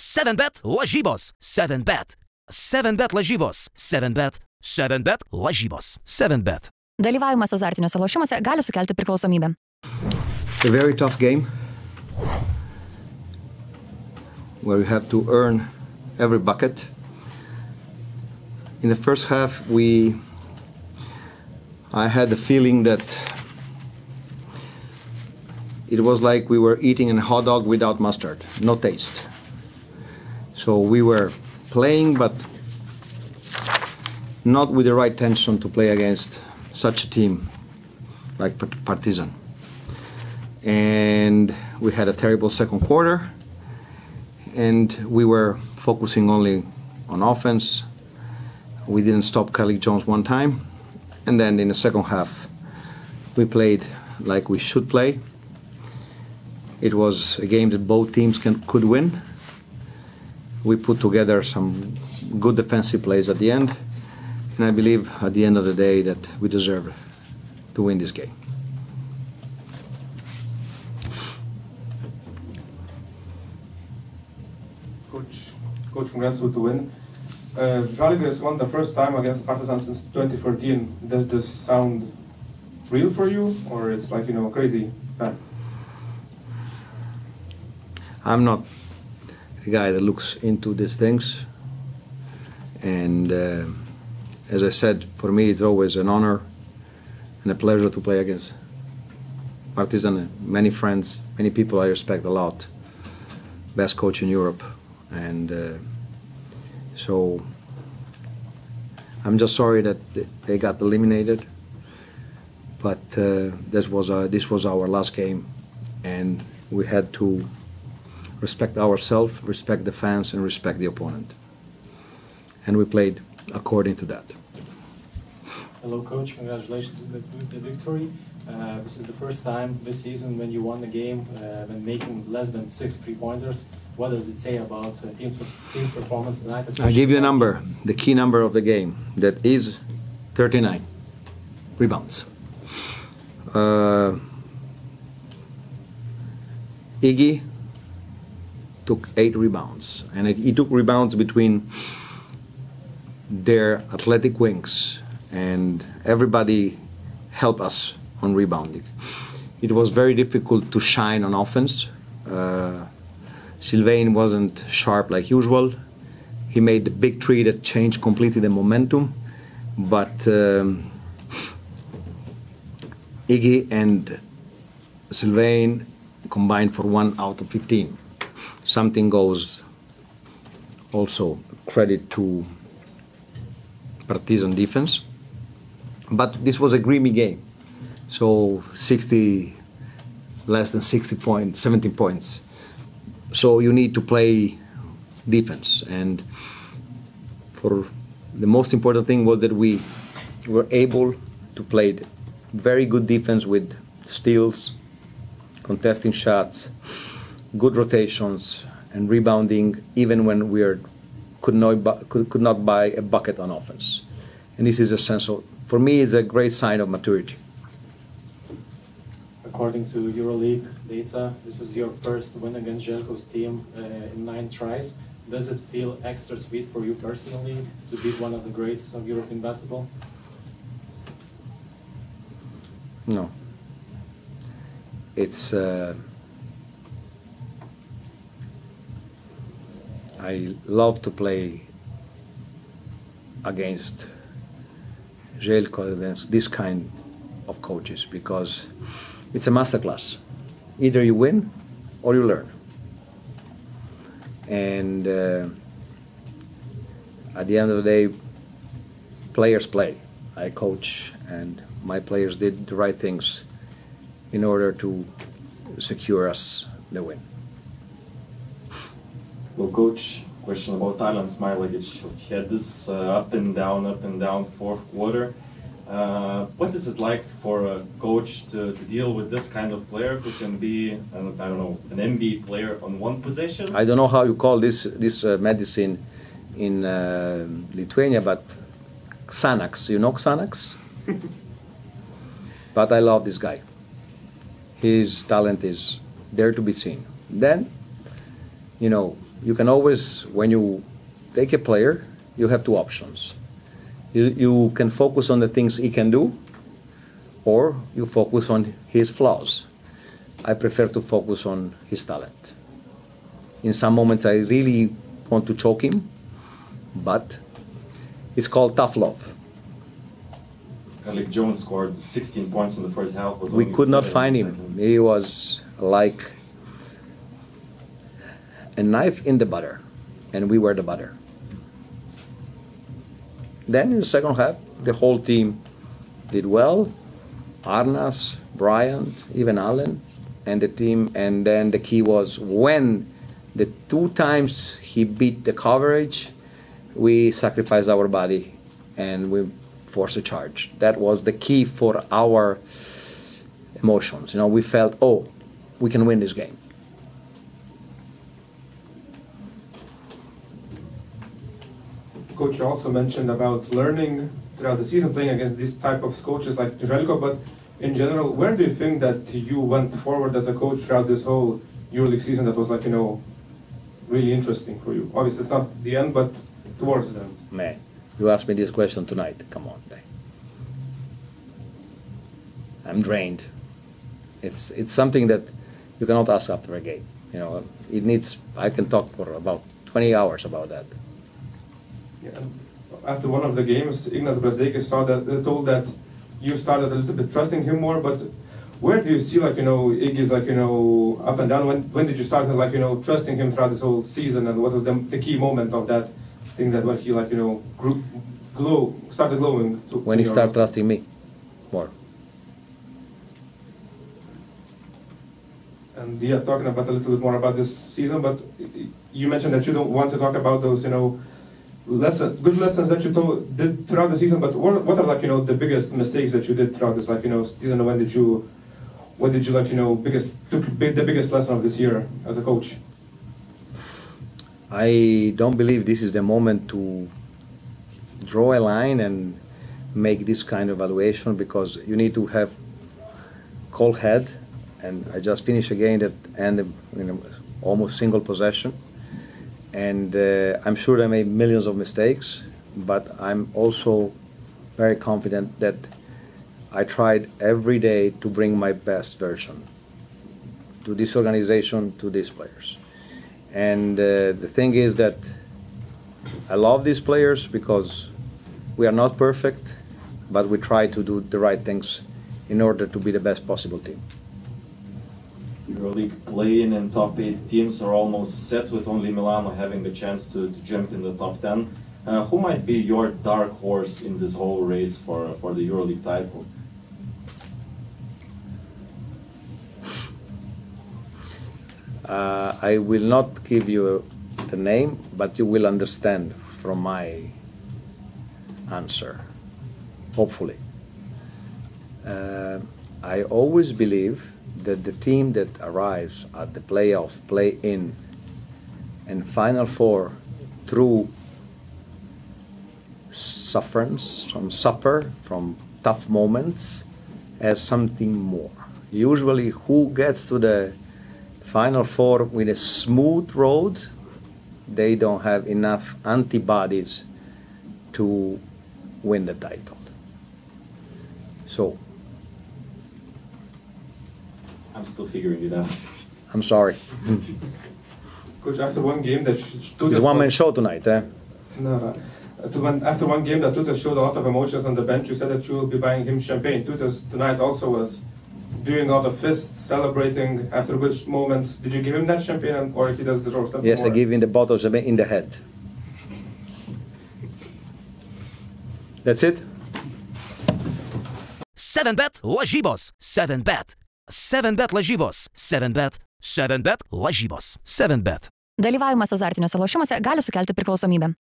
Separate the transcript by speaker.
Speaker 1: 7bet lažybos. 7bet. 7bet lažybos. 7bet. 7bet lažybos. 7bet.
Speaker 2: Dalyvavimas azartiniuose lošimuose gali sukelti priklausomybę.
Speaker 3: A very tough game where you have to earn every bucket. In the first half, I had the feeling that it was like we were eating a hot dog without mustard, no taste. So we were playing, but not with the right tension to play against such a team like Partizan. And we had a terrible second quarter, and we were focusing only on offense. We didn't stop Kelly Jones one time, and then in the second half we played like we should play. It was a game that both teams could win. We put together some good defensive plays at the end, and I believe at the end of the day that we deserve to win this game.
Speaker 4: Coach, congrats with the win. Žalgiris won the first time against Partizan since 2014. Does this sound real for you, or it's like, crazy fact?
Speaker 3: I'm not a guy that looks into these things, and as I said, for me it's always an honor and a pleasure to play against Partizan. Many friends, many people I respect a lot. Best coach in Europe, and so I'm just sorry that they got eliminated. But this was our last game, and we had to respect ourselves, respect the fans, and respect the opponent. And we played according to that.
Speaker 5: Hello, Coach. Congratulations with the victory. This is the first time this season when you won the game when making less than 6 3-pointers. What does it say about team's performance tonight?
Speaker 3: I'll give you a number, the key number of the game. That is 39 rebounds. Iggy took 8 rebounds, and he took rebounds between their athletic wings, and everybody helped us on rebounding. It was very difficult to shine on offense. Sylvain wasn't sharp like usual. He made the big three that changed completely the momentum, but Iggy and Sylvain combined for 1 out of 15. Something goes also credit to Partizan defense, but this was a grimy game. So 60, less than 60 points, 17 points. So you need to play defense, and for the most important thing was that we were able to play very good defense with steals, contesting shots, good rotations, and rebounding, even when we could not buy a bucket on offense. And this is a sense of, for me, it's a great sign of maturity.
Speaker 5: According to EuroLeague data, this is your first win against Željko's team in 9 tries. Does it feel extra sweet for you personally to beat one of the greats of European basketball?
Speaker 3: No. It's I love to play against Željko, against this kind of coaches, because it's a masterclass. Either you win or you learn. And at the end of the day, players play. I coach, and my players did the right things in order to secure us the win.
Speaker 6: Well, Coach, question about Thailand, Smailagičių. He had this up and down fourth quarter. What is it like for a coach to deal with this kind of player who can be, I don't know, an NBA player on one position?
Speaker 3: I don't know how you call this medicine in Lithuania, but Xanax. You know Xanax? But I love this guy. His talent is there to be seen. Then, you can always, when you take a player, you have two options. You can focus on the things he can do, or you focus on his flaws. I prefer to focus on his talent. In some moments I really want to choke him, but it's called tough love.
Speaker 6: Alec Jones scored 16 points in the first half.
Speaker 3: We could not find him. He was like a knife in the butter, and we were the butter. Then in the second half, the whole team did well. Arnas, Bryant, even Allen, and the team. And then the key was when the 2 times he beat the coverage, we sacrificed our body and we forced a charge. That was the key for our emotions. We felt, oh, we can win this game.
Speaker 4: Coach, you also mentioned about learning throughout the season, playing against this type of coaches like Željko, but in general, where do you think that you went forward as a coach throughout this whole EuroLeague season that was really interesting for you? Obviously, it's not the end, but towards the end.
Speaker 3: Man, you asked me this question tonight. Come on, man. I'm drained. It's something that you cannot ask after a game. It needs. I can talk for about 20 hours about that.
Speaker 4: Yeah. After one of the games, Ignas Brazdeikis told that you started a little bit trusting him more. But where do you see Iggy's up and down? When did you start trusting him throughout this whole season? And what was the key moment of that thing that when he started glowing?
Speaker 3: When he started trusting me more.
Speaker 4: And talking about a little bit more about this season, but you mentioned that you don't want to talk about those good lessons that you did throughout the season. But what are the biggest mistakes that you did throughout this season? When did you took the biggest lesson of this year as a coach?
Speaker 3: I don't believe this is the moment to draw a line and make this kind of evaluation, because you need to have cold head. And I just finished a game that ended in almost single possession. And I'm sure I made millions of mistakes, but I'm also very confident that I tried every day to bring my best version to this organization, to these players. And the thing is that I love these players because we are not perfect, but we try to do the right things in order to be the best possible team.
Speaker 6: EuroLeague play-in and top 8 teams are almost set, with only Milano having the chance to jump in the top 10. Who might be your dark horse in this whole race for the EuroLeague title?
Speaker 3: I will not give you the name, but you will understand from my answer, hopefully. I always believe that the team that arrives at the playoff, play-in, and Final Four through sufferance, from tough moments, has something more. Usually, who gets to the Final Four with a smooth road, they don't have enough antibodies to win the title. So,
Speaker 6: I'm still figuring it out.
Speaker 3: I'm sorry.
Speaker 4: Coach, after one game that
Speaker 3: It's a one-man show tonight, eh?
Speaker 4: No. After one game that Tutas showed a lot of emotions on the bench, you said that you will be buying him champagne. Tutas tonight also was doing a lot of fists, celebrating after good moments. Did you give him that champagne, or he does deserve something
Speaker 3: Yes,
Speaker 4: more?
Speaker 3: I give him the bottle of champagne in the head. That's it?
Speaker 1: 7bet lažybos. 7bet. 7bet lažybos. 7bet. 7bet lažybos. 7bet.
Speaker 2: Dalyvavimas azartiniuose lošimuose gali sukelti priklausomybę.